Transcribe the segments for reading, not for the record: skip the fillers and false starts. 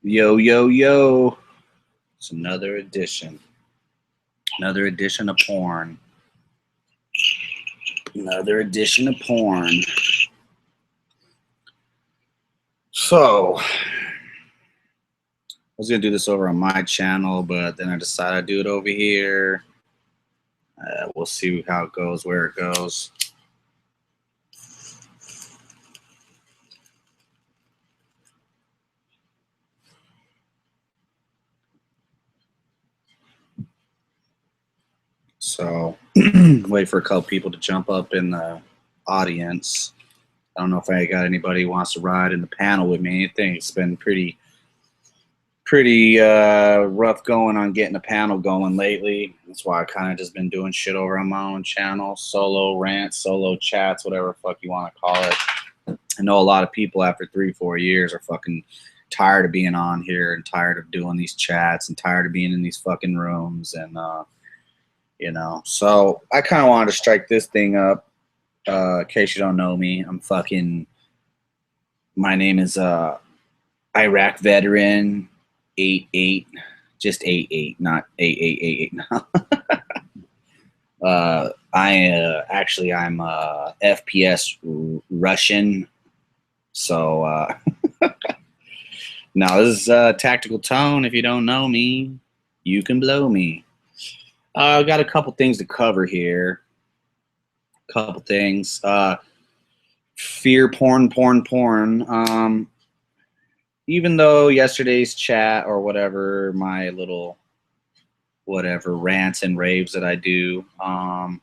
Yo, yo, yo. It's another edition. Another edition of porn. Another edition of porn. So, I was going to do this over on my channel, but then I decided I'd do it over here. We'll see how it goes, where it goes. So, wait for a couple people to jump up in the audience. I don't know if I got anybody who wants to ride in the panel with me. I think it's been pretty rough going on getting a panel going lately. That's why I kind of just been doing shit over on my own channel. Solo rants, solo chats, whatever the fuck you want to call it. I know a lot of people after 3-4 years are fucking tired of being on here and tired of doing these chats and tired of being in these fucking rooms and you know, so I kind of wanted to strike this thing up. In case you don't know me, my name is Iraq veteran 88, just 88, not 8888 now. I'm FPS Russian. So now this is Tactical Tone. If you don't know me, you can blow me. I've got a couple things to cover here. Couple things. Fear porn. Even though yesterday's chat or whatever, my little whatever rants and raves that I do, I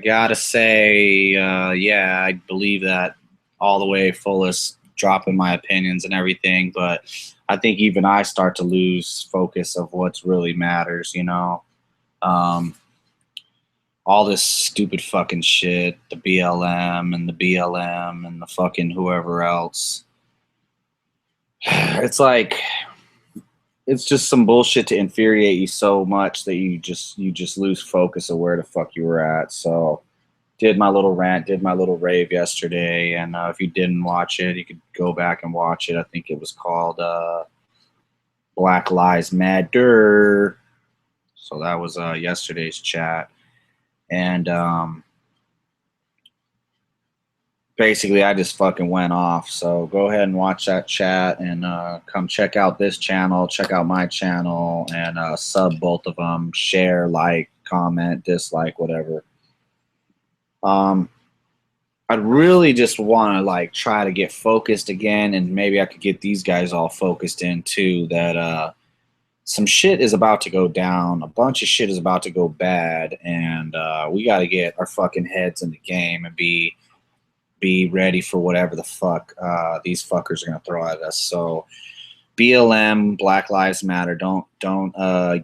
gotta say, yeah, I believe that all the way fullest, dropping my opinions and everything, but I think even I start to lose focus of what really matters, you know. All this stupid fucking shit, the BLM and the BLM and the fucking whoever else. It's like, it's just some bullshit to infuriate you so much that you just lose focus of where the fuck you were at. So did my little rant, did my little rave yesterday, and if you didn't watch it, you could go back and watch it. I think it was called Black Lives Matter. So that was yesterday's chat. And basically I just fucking went off. So go ahead and watch that chat and come check out this channel, check out my channel, and sub both of them, share, like, comment, dislike, whatever. I really just want to like try to get focused again, and maybe I could get these guys all focused in too, that some shit is about to go down, a bunch of shit is about to go bad, and we got to get our fucking heads in the game and be ready for whatever the fuck these fuckers are gonna throw at us. So BLM, Black Lives Matter, don't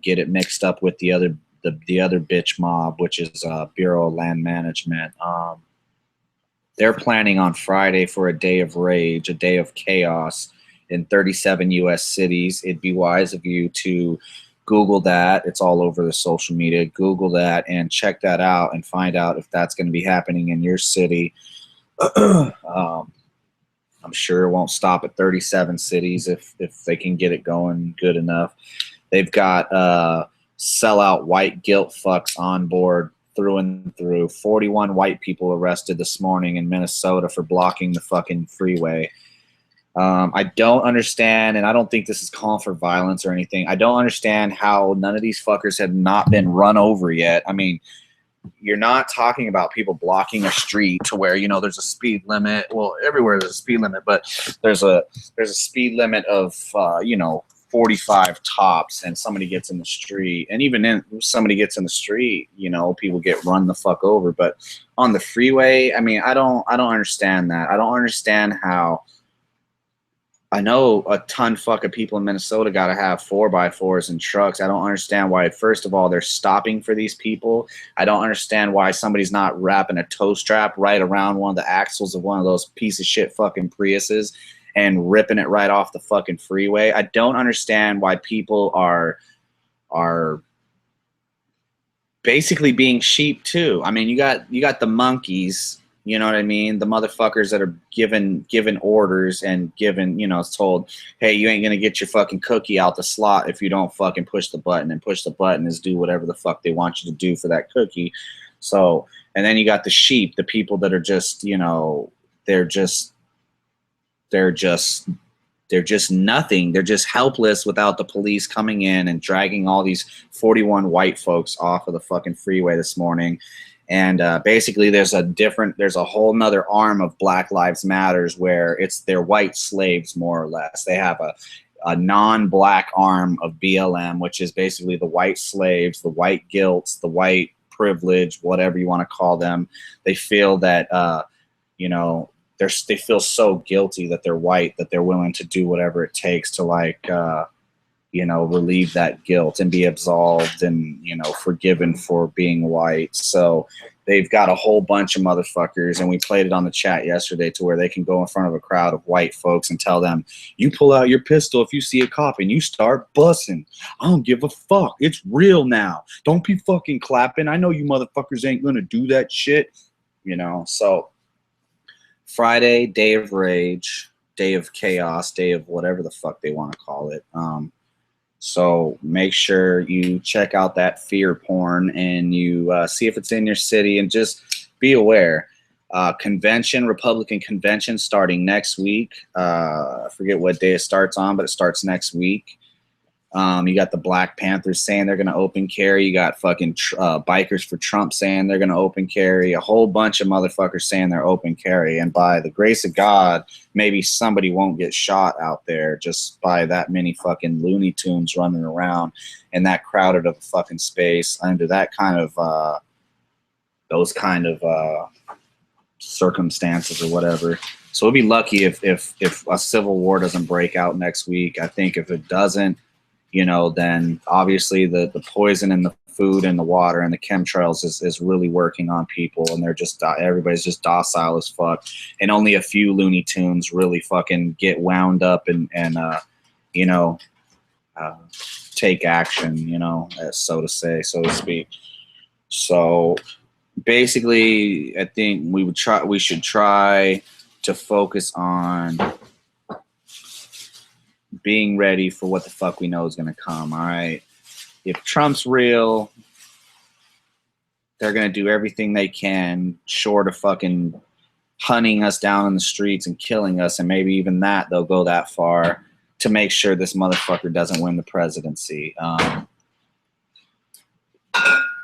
get it mixed up with the other bitch mob, which is Bureau of Land Management. They're planning on Friday for a day of rage, a day of chaos in 37 U.S. cities. It'd be wise of you to Google that. It's all over the social media. Google that and check that out and find out if that's going to be happening in your city. I'm sure it won't stop at 37 cities if they can get it going good enough. They've got sellout white guilt fucks on board through and through. 41 white people arrested this morning in Minnesota for blocking the fucking freeway. I don't understand, and I don't think this is calling for violence or anything. I don't understand how none of these fuckers have not been run over yet. I mean, you're not talking about people blocking a street to where, you know, there's a speed limit. Well, everywhere there's a speed limit, but there's a speed limit of, you know, 45 tops, and somebody gets in the street, and even if somebody gets in the street, you know, people get run the fuck over. But on the freeway, I mean, I don't understand that. I don't understand how. I know a ton fucking people in Minnesota got to have 4x4s and trucks. I don't understand why, first of all, they're stopping for these people. I don't understand why somebody's not wrapping a tow strap right around one of the axles of one of those piece of shit fucking Priuses and ripping it right off the fucking freeway. I don't understand why people are basically being sheep too. I mean, you got the monkeys You know what I mean? The motherfuckers that are given orders and given, you know, it's told, hey, you ain't gonna get your fucking cookie out the slot if you don't fucking push the button. And push the button is do whatever the fuck they want you to do for that cookie. So, and then you got the sheep, the people that are just, you know, they're just they're just they're just nothing. They're just helpless without the police coming in and dragging all these 41 white folks off of the fucking freeway this morning. And basically, there's a whole nother arm of Black Lives Matters where they're white slaves, more or less. They have a non-black arm of BLM, which is basically the white slaves, the white guilts, the white privilege, whatever you want to call them. They feel that, you know, they feel so guilty that they're white that they're willing to do whatever it takes to, like, you know, relieve that guilt and be absolved and, you know, forgiven for being white. So they've got a whole bunch of motherfuckers, and we played it on the chat yesterday to where they can go in front of a crowd of white folks and tell them, you pull out your pistol if you see a cop and you start bussing. I don't give a fuck. It's real now. Don't be fucking clapping. I know you motherfuckers ain't gonna do that shit. You know, so Friday, day of rage, day of chaos, day of whatever the fuck they want to call it. So make sure you check out that fear porn and you see if it's in your city, and just be aware. Republican convention starting next week. I forget what day it starts on, but it starts next week. You got the Black Panthers saying they're going to open carry. You got fucking Bikers for Trump saying they're going to open carry. A whole bunch of motherfuckers saying they're open carry. And by the grace of God, maybe somebody won't get shot out there just by that many fucking Looney Tunes running around in that crowded of a fucking space under that kind of, those kind of circumstances or whatever. So we'll be lucky if a civil war doesn't break out next week. I think if it doesn't, you know, then obviously the poison in the food and the water and the chemtrails is really working on people, and they're just everybody's just docile as fuck, and only a few Looney Tunes really fucking get wound up and you know, take action, you know, so to speak. So basically, I think we should try to focus on being ready for what the fuck we know is going to come. All right. If Trump's real, they're going to do everything they can short of fucking hunting us down in the streets and killing us. And maybe even that, they'll go that far to make sure this motherfucker doesn't win the presidency.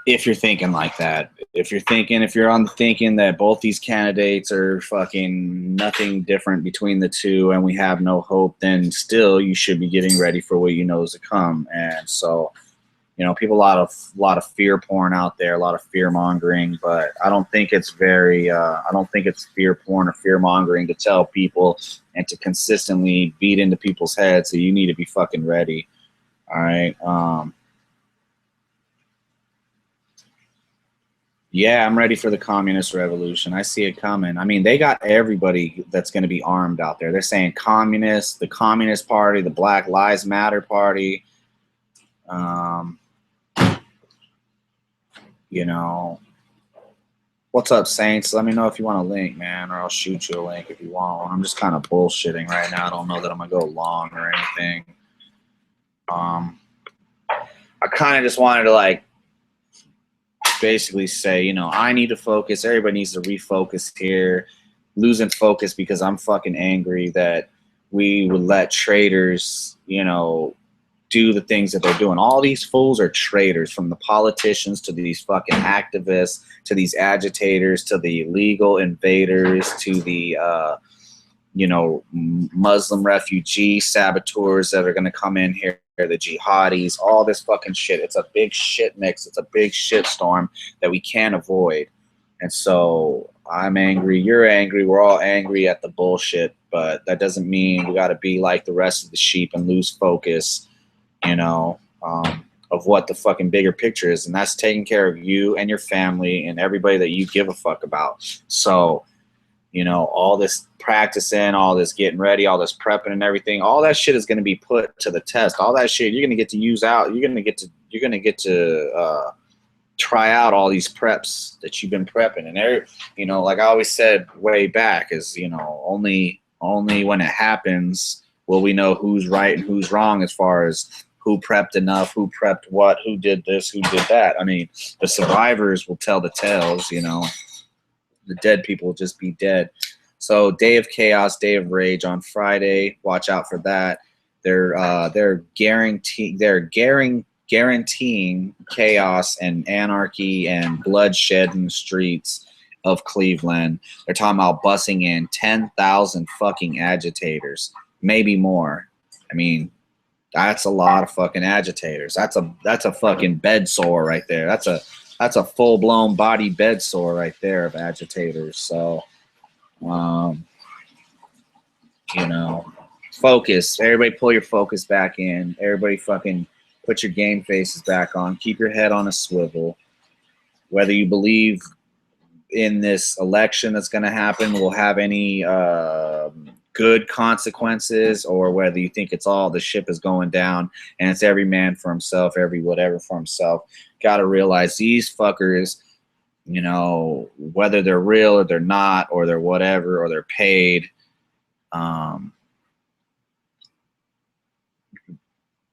If you're thinking like that, if you're on the thinking that both these candidates are fucking nothing different between the two and we have no hope, then still you should be getting ready for what you know is to come. And so, you know, people, a lot of fear porn out there, a lot of fear mongering, but I don't think it's I don't think it's fear porn or fear mongering to tell people and to consistently beat into people's heads that you need to be fucking ready. All right. Yeah, I'm ready for the communist revolution. I see it coming. I mean, they got everybody that's going to be armed out there. They're saying communists, the Communist Party, the Black Lives Matter Party. You know, what's up, Saints? Let me know if you want a link, man, or I'll shoot you a link if you want one. I'm just kind of bullshitting right now. I don't know that I'm going to go long or anything. I kind of just wanted to, like, basically say, you know, I need to focus. Everybody needs to refocus here. Losing focus because I'm fucking angry that we would let traitors, you know, do the things that they're doing. All these fools are traitors, from the politicians to these fucking activists to these agitators to the illegal invaders to the you know, Muslim refugee saboteurs that are going to come in here, the jihadis, all this fucking shit. It's a big shit mix. It's a big shit storm that we can't avoid. And so I'm angry. You're angry. We're all angry at the bullshit, but that doesn't mean we got to be like the rest of the sheep and lose focus, you know, of what the fucking bigger picture is. And that's taking care of you and your family and everybody that you give a fuck about. So, you know, all this practicing, all this getting ready, all this prepping and everything, all that shit is going to be put to the test. All that shit you're going to get to use out. You're going to get to try out all these preps that you've been prepping. And they're, you know, like I always said way back, is, you know, only when it happens will we know who's right and who's wrong, as far as who prepped enough, who prepped what, who did this, who did that. I mean, the survivors will tell the tales, you know. The dead people will just be dead. So Day of Chaos, Day of Rage on Friday. Watch out for that. They're guaranteeing chaos and anarchy and bloodshed in the streets of Cleveland. They're talking about bussing in 10,000 fucking agitators, maybe more. I mean, that's a lot of fucking agitators. That's a fucking bed sore right there. That's a full-blown body bed sore right there of agitators. So, you know, focus. Everybody pull your focus back in. Everybody fucking put your game faces back on. Keep your head on a swivel. Whether you believe in this election that's going to happen will have any good consequences, or whether you think it's all the ship is going down and it's every man for himself, every whatever for himself, got to realize these fuckers, you know, whether they're real or they're not, or they're whatever, or they're paid,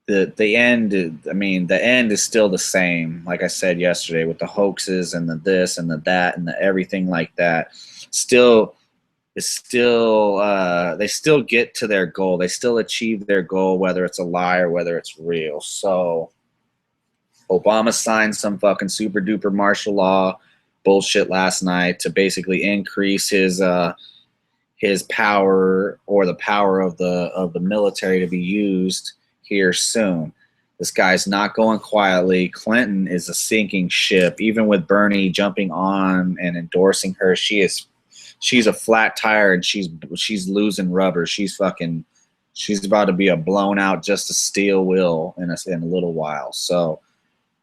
the end, I mean, the end is still the same. Like I said yesterday, with the hoaxes and the this and the that and the everything like that, they still get to their goal. They still achieve their goal, whether it's a lie or whether it's real. So Obama signed some fucking super duper martial law bullshit last night to basically increase his power, or the power of the military, to be used here soon. This guy's not going quietly. Clinton is a sinking ship. Even with Bernie jumping on and endorsing her, she's a flat tire, and she's losing rubber. She's about to be a blown out just a steel wheel in a little while. So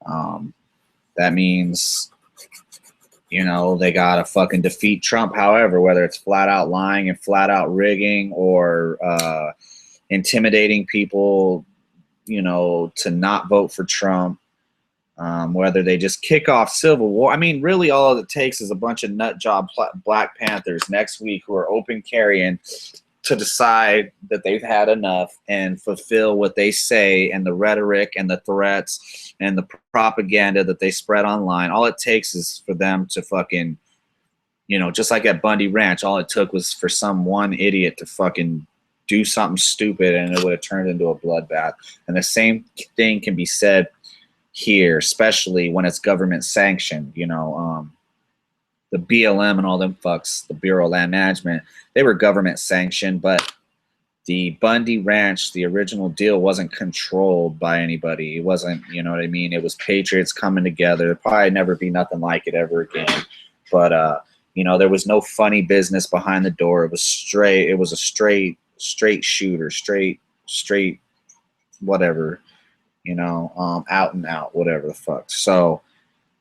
that means, you know, they gotta fucking defeat Trump. However, whether it's flat out lying and flat out rigging, or intimidating people, you know, to not vote for Trump, whether they just kick off civil war. I mean, really all it takes is a bunch of nut job Black Panthers next week who are open carrying to decide that they've had enough and fulfill what they say, and the rhetoric and the threats and the propaganda that they spread online. All it takes is for them to fucking, you know, just like at Bundy Ranch, all it took was for some one idiot to fucking do something stupid, and it would have turned into a bloodbath. And the same thing can be said here, especially when it's government sanctioned. You know, the BLM and all them fucks, the Bureau of Land Management, they were government sanctioned, but the Bundy Ranch, the original deal, wasn't controlled by anybody. It wasn't, you know what I mean? It was patriots coming together. There'll probably never be nothing like it ever again. But you know, there was no funny business behind the door. It was a straight shooter, straight whatever, you know, out and out, whatever the fuck. So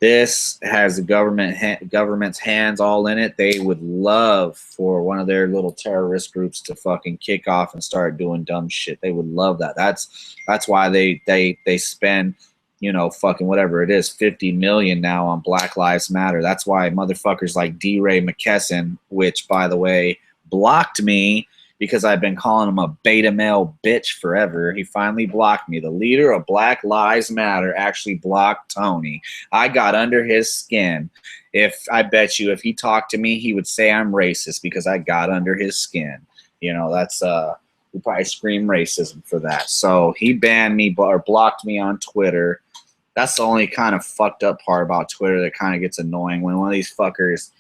this has the government's hands all in it. They would love for one of their little terrorist groups to fucking kick off and start doing dumb shit. They would love that. That's why they spend, you know, fucking whatever it is, 50 million now on Black Lives Matter. That's why motherfuckers like D-Ray McKesson, which by the way blocked me because I've been calling him a beta male bitch forever. He finally blocked me. The leader of Black Lives Matter actually blocked Tony. I got under his skin. I bet you if he talked to me, he would say I'm racist because I got under his skin. You know, that's we probably scream racism for that. So he banned me or blocked me on Twitter. That's the only kind of fucked up part about Twitter that kind of gets annoying, when one of these fuckers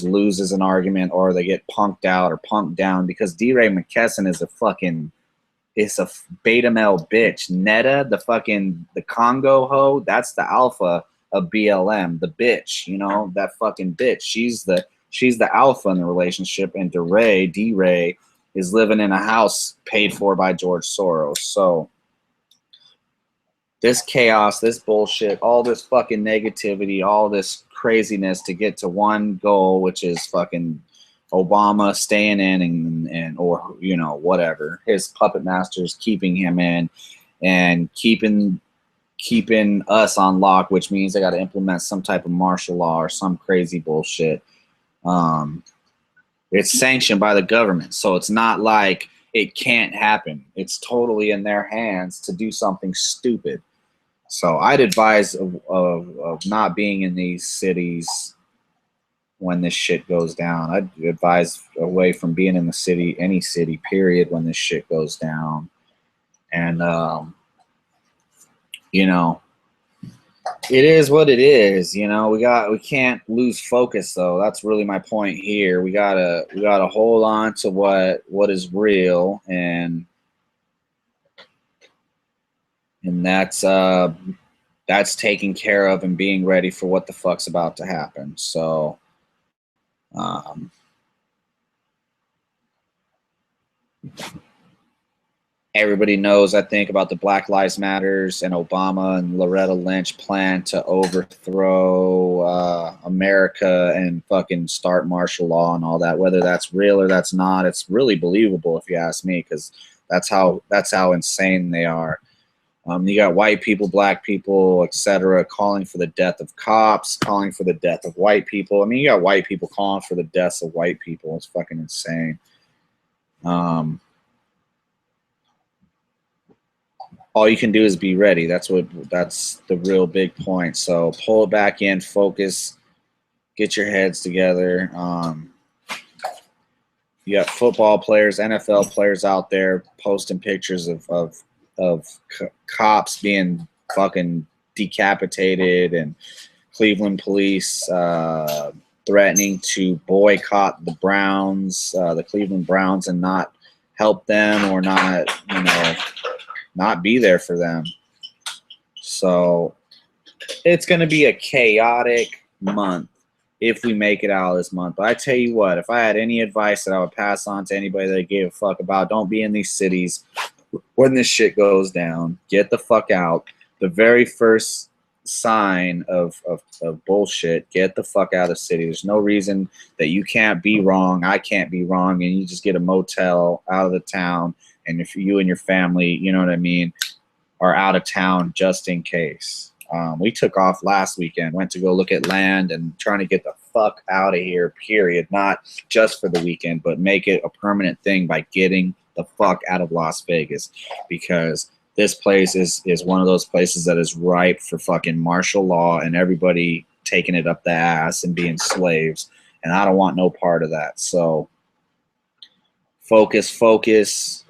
loses an argument, or they get punked out or punked down, because D-Ray McKesson is a beta male bitch. Netta, the Congo hoe, that's the alpha of BLM, the bitch, you know, that fucking bitch. She's the alpha in the relationship, and D-Ray is living in a house paid for by George Soros. So this chaos, this bullshit, all this fucking negativity, all this craziness to get to one goal, which is fucking Obama staying in and or, you know, whatever, his puppet masters keeping him in and keeping keeping us on lock, which means they got to implement some type of martial law or some crazy bullshit. It's sanctioned by the government, so it's not like it can't happen. It's totally in their hands to do something stupid. So I'd advise of not being in these cities when this shit goes down. I'd advise away from being in the city, any city, period, when this shit goes down. And, you know, it is what it is. You know, we can't lose focus though. That's really my point here. We gotta hold on to what is real, and that's taking care of and being ready for what the fuck's about to happen. So, everybody knows, I think, about the Black Lives Matters and Obama and Loretta Lynch plan to overthrow America and fucking start martial law and all that. Whether that's real or that's not, it's really believable if you ask me, because that's how insane they are. You got white people, black people, etc., calling for the death of cops, calling for the death of white people. I mean, you got white people calling for the deaths of white people. It's fucking insane. All you can do is be ready. That's the real big point. So pull it back in, focus, get your heads together. You got football players, NFL players out there posting pictures of cops being fucking decapitated, and Cleveland police threatening to boycott the Browns, the Cleveland Browns, and not help them, or not, not be there for them. So it's going to be a chaotic month if we make it out of this month. But I tell you what, if I had any advice that I would pass on to anybody that gave a fuck about, don't be in these cities when this shit goes down. Get the fuck out. The very first sign of bullshit, get the fuck out of the city. There's no reason that you can't be wrong, I can't be wrong, and you just get a motel out of the town, and if you and your family, you know what I mean, are out of town just in case. We took off last weekend, went to go look at land and trying to get the fuck out of here, period. Not just for the weekend, but make it a permanent thing by getting the fuck out of Las Vegas, because this place is one of those places that is ripe for fucking martial law and everybody taking it up the ass and being slaves. And I don't want no part of that. So focus.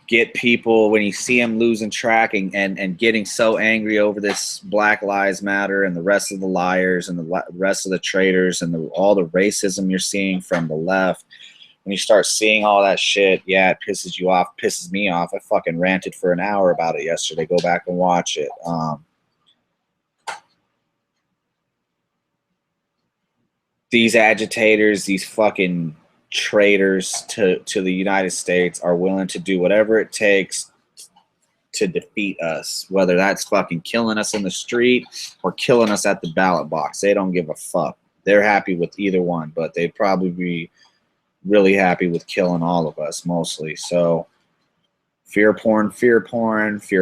Get people, when you see them losing track and getting so angry over this Black Lives Matter and the rest of the liars and the rest of the traitors and all the racism you're seeing from the left, when you start seeing all that shit, yeah, it pisses you off, pisses me off. I fucking ranted for an hour about it yesterday. Go back and watch it. These agitators, these fucking traitors to the United States are willing to do whatever it takes to defeat us, whether that's fucking killing us in the street or killing us at the ballot box. They don't give a fuck. They're happy with either one, but they'd probably be really happy with killing all of us mostly. So fear porn, fear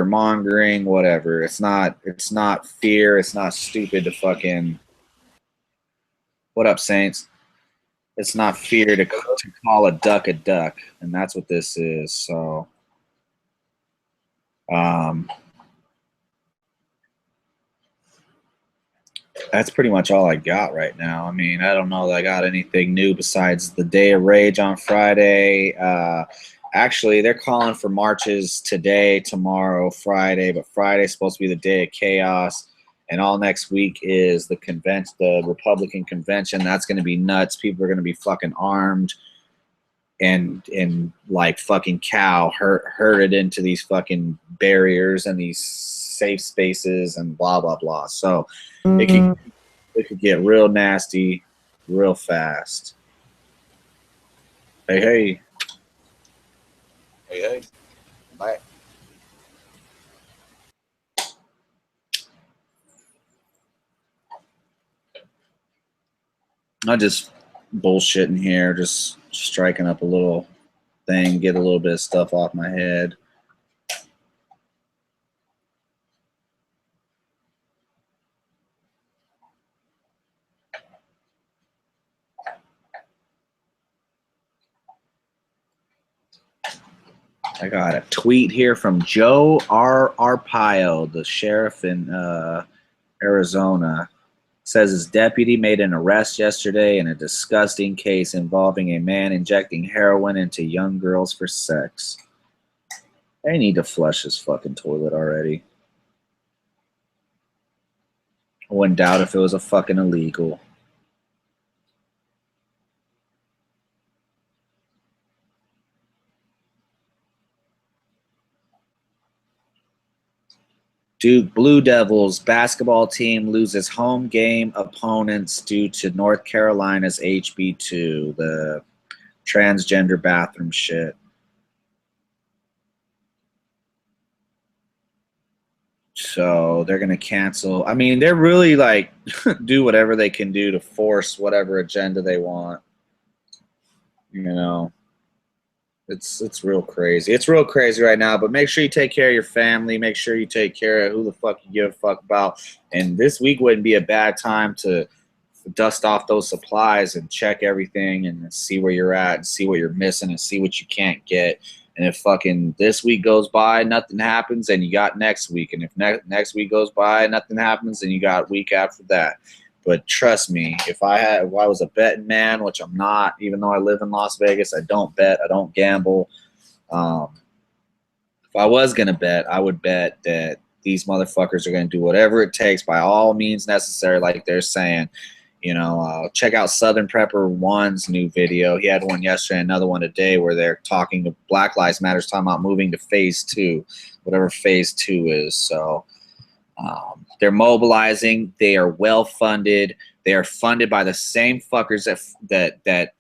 mongering, whatever. It's not fear. It's not stupid to fucking, what up, Saints? It's not fear to call a duck, and that's what this is. So, that's pretty much all I got right now. I mean, I don't know that I got anything new besides the Day of Rage on Friday. Actually, they're calling for marches today, tomorrow, Friday, but Friday's supposed to be the day of chaos. And all next week is the convention, the Republican convention. That's going to be nuts. People are going to be fucking armed and like fucking cow herded into these fucking barriers and these safe spaces and blah blah blah. So it could get real nasty real fast. Hey. Bye. I just bullshitting here, just striking up a little thing, get a little bit of stuff off my head. I got a tweet here from Joe Arpaio, the sheriff in Arizona. Says his deputy made an arrest yesterday in a disgusting case involving a man injecting heroin into young girls for sex. They need to flush his fucking toilet already. I wouldn't doubt if it was a fucking illegal. Duke Blue Devils basketball team loses home game opponents due to North Carolina's HB2, the transgender bathroom shit. So they're going to cancel. I mean, they're really like do whatever they can do to force whatever agenda they want. You know, it's real crazy. It's real crazy right now, but make sure you take care of your family. Make sure you take care of who the fuck you give a fuck about. And this week wouldn't be a bad time to dust off those supplies and check everything and see where you're at and see what you're missing and see what you can't get. And if fucking this week goes by, nothing happens, then you got next week. And if next week goes by, nothing happens, then you got week after that. But trust me, if I was a betting man, which I'm not, even though I live in Las Vegas, I don't bet, I don't gamble. If I was going to bet, I would bet that these motherfuckers are going to do whatever it takes by all means necessary, like they're saying. You know, check out Southern Prepper One's new video. He had one yesterday, another one today, where they're talking to Black Lives Matters, talking about moving to phase 2, whatever phase 2 is. So they're mobilizing. They are well funded. They are funded by the same fuckers that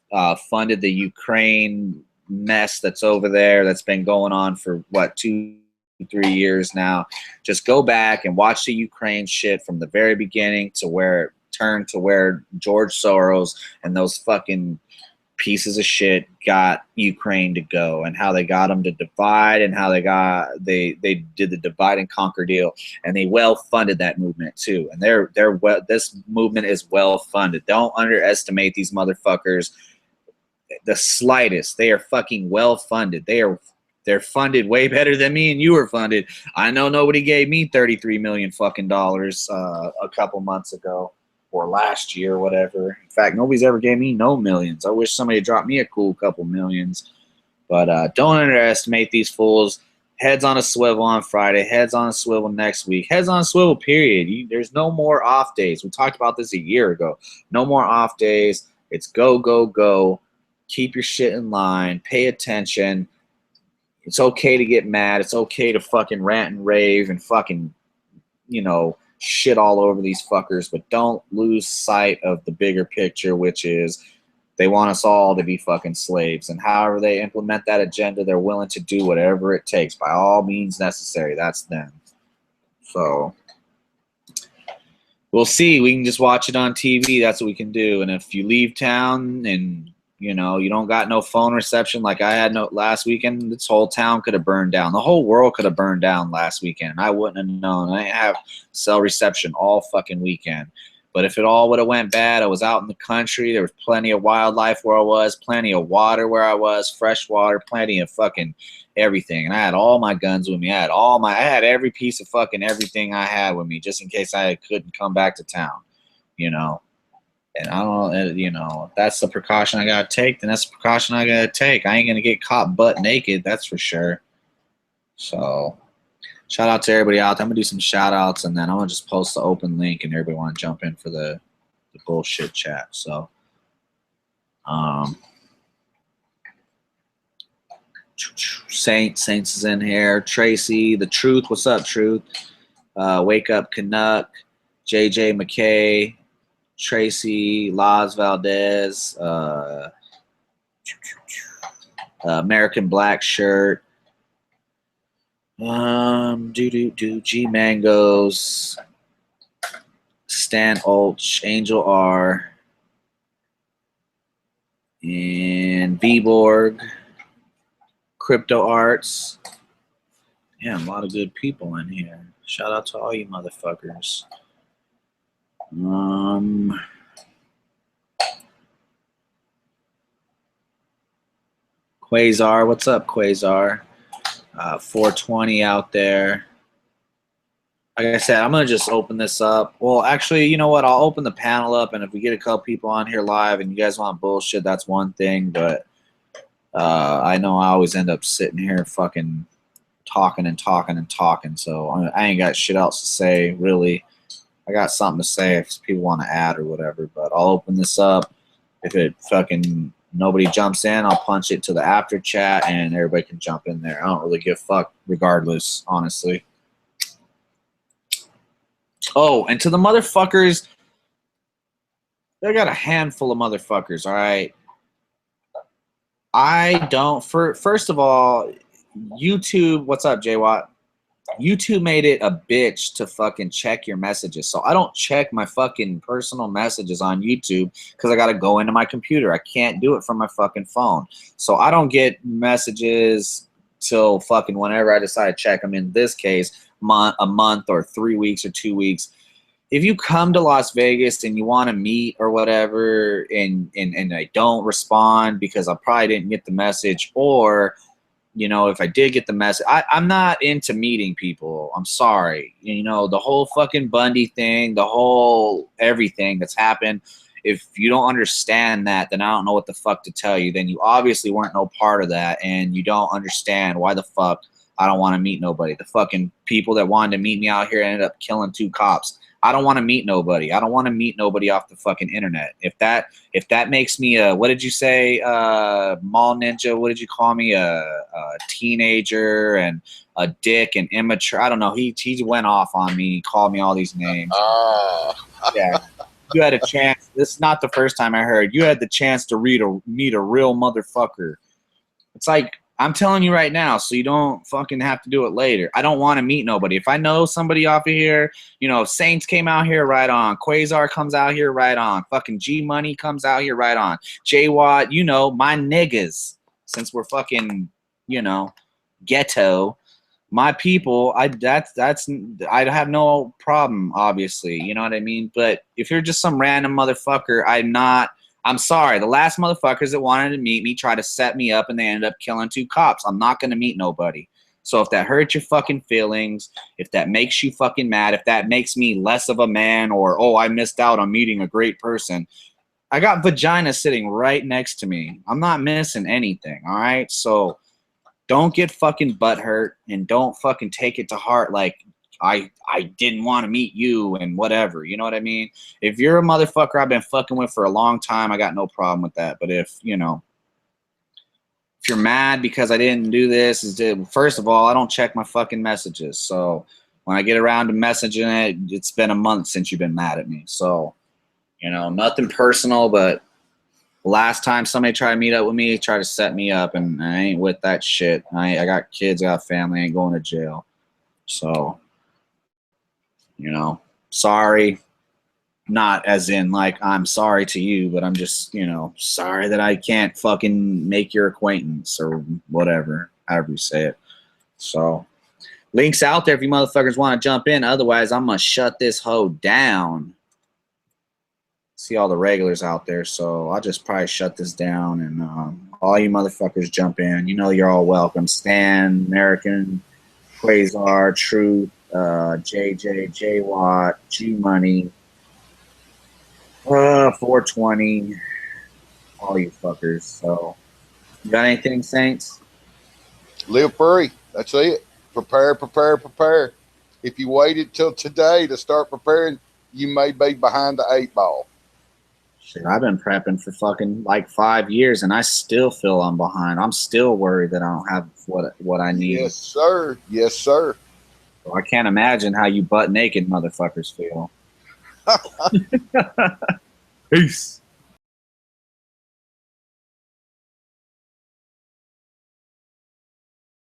funded the Ukraine mess that's over there. That's been going on for what 2-3 years now. Just go back and watch the Ukraine shit from the very beginning to where it turned to where George Soros and those fucking pieces of shit got Ukraine to go, and how they got them to divide, and how they did the divide and conquer deal, and they well funded that movement too. And this movement is well funded. Don't underestimate these motherfuckers the slightest. They are fucking well funded. They're funded way better than me and you were funded. I know nobody gave me $33 million fucking dollars a couple months ago or last year or whatever. In fact, nobody's ever gave me no millions. I wish somebody dropped me a cool couple millions. But don't underestimate these fools. Heads on a swivel on Friday. Heads on a swivel next week. Heads on a swivel, period. There's no more off days. We talked about this a year ago. No more off days. It's go, go, go. Keep your shit in line. Pay attention. It's okay to get mad. It's okay to fucking rant and rave and fucking, shit all over these fuckers. But don't lose sight of the bigger picture, which is they want us all to be fucking slaves. And however they implement that agenda, they're willing to do whatever it takes by all means necessary. That's them. So we'll see. We can just watch it on TV. That's what we can do. And if you leave town and you don't got no phone reception like I had last weekend, this whole town could have burned down. The whole world could have burned down last weekend. And I wouldn't have known. I didn't have cell reception all fucking weekend. But if it all would have went bad, I was out in the country. There was plenty of wildlife where I was, plenty of water where I was, fresh water, plenty of fucking everything. And I had all my guns with me. I had every piece of fucking everything I had with me just in case I couldn't come back to town, And I don't, that's the precaution I got to take, then that's the precaution I got to take. I ain't going to get caught butt naked, that's for sure. So shout out to everybody out there. I'm going to do some shout outs, and then I'm going to just post the open link, and everybody want to jump in for the bullshit chat. So, Saints is in here. Tracy, the Truth. What's up, Truth? Wake Up Canuck. JJ McKay. Tracy, Laz Valdez, American Black Shirt, G Mangoes, Stan Ulch, Angel R, and Viborg, Crypto Arts. Damn, a lot of good people in here. Shout out to all you motherfuckers. Quasar, what's up, Quasar? 420 out there. Like I said, I'm going to just open this up. Well, actually, you know what? I'll open the panel up, and if we get a couple people on here live and you guys want bullshit, that's one thing. But I know I always end up sitting here fucking talking and talking and talking. So I ain't got shit else to say, really. I got something to say if people want to add or whatever. But I'll open this up. If it fucking nobody jumps in, I'll punch it to the after chat, and everybody can jump in there. I don't really give a fuck regardless, honestly. Oh, and to the motherfuckers, they got a handful of motherfuckers, all right? I don't, first of all, YouTube, what's up, J-Watt? YouTube made it a bitch to fucking check your messages. So I don't check my fucking personal messages on YouTube because I got to go into my computer. I can't do it from my fucking phone. So I don't get messages till fucking whenever I decide to check them. In this case, a month or 3 weeks or 2 weeks. If you come to Las Vegas and you want to meet or whatever and I don't respond because I probably didn't get the message, or you know, if I did get the message, I'm not into meeting people. I'm sorry. You know, the whole fucking Bundy thing, the whole everything that's happened, if you don't understand that, then I don't know what the fuck to tell you. Then you obviously weren't no part of that, and you don't understand why the fuck I don't want to meet nobody. The fucking people that wanted to meet me out here ended up killing 2 cops. I don't want to meet nobody. I don't want to meet nobody off the fucking internet. If that makes me a, what did you say, mall ninja? What did you call me? A teenager and a dick and immature. I don't know. He went off on me. He called me all these names. Yeah. You had a chance. This is not the first time I heard. You had the chance to meet a real motherfucker. It's like, I'm telling you right now, so you don't fucking have to do it later. I don't want to meet nobody. If I know somebody off of here, you know, Saints came out here, right on. Quasar comes out here, right on. Fucking G-Money comes out here, right on. J-Watt, you know, my niggas. Since we're fucking, you know, ghetto, my people, I have no problem, obviously. You know what I mean? But if you're just some random motherfucker, I'm sorry. The last motherfuckers that wanted to meet me tried to set me up, and they ended up killing 2 cops. I'm not going to meet nobody. So if that hurts your fucking feelings, if that makes you fucking mad, if that makes me less of a man, or, oh, I missed out on meeting a great person, I got vagina sitting right next to me. I'm not missing anything, all right? So don't get fucking butthurt, and don't fucking take it to heart like, I didn't want to meet you and whatever. You know what I mean? If you're a motherfucker I've been fucking with for a long time, I got no problem with that. But if, you know, if you're mad because I didn't do this, first of all, I don't check my fucking messages. So when I get around to messaging it, it's been a month since you've been mad at me. So, you know, nothing personal, but last time somebody tried to meet up with me, tried to set me up, and I ain't with that shit. I got kids, I got family, I ain't going to jail. So, you know, sorry, not as in like I'm sorry to you, but I'm just, you know, sorry that I can't fucking make your acquaintance or whatever, however you say it. So, links out there if you motherfuckers want to jump in. Otherwise, I'm going to shut this hoe down. See all the regulars out there, so I'll just probably shut this down, and all you motherfuckers jump in. You know you're all welcome. Stan, American, Quasar, Truth, JJ, J-Watt, G-Money, 420, all you fuckers. So, you got anything, Saints? Live free. That's it. Prepare, prepare, prepare. If you waited till today to start preparing, you may be behind the 8 ball. Shit, I've been prepping for fucking like 5 years, and I still feel I'm behind. I'm still worried that I don't have what I need. Yes, sir. Yes, sir. So I can't imagine how you butt naked motherfuckers feel. Peace.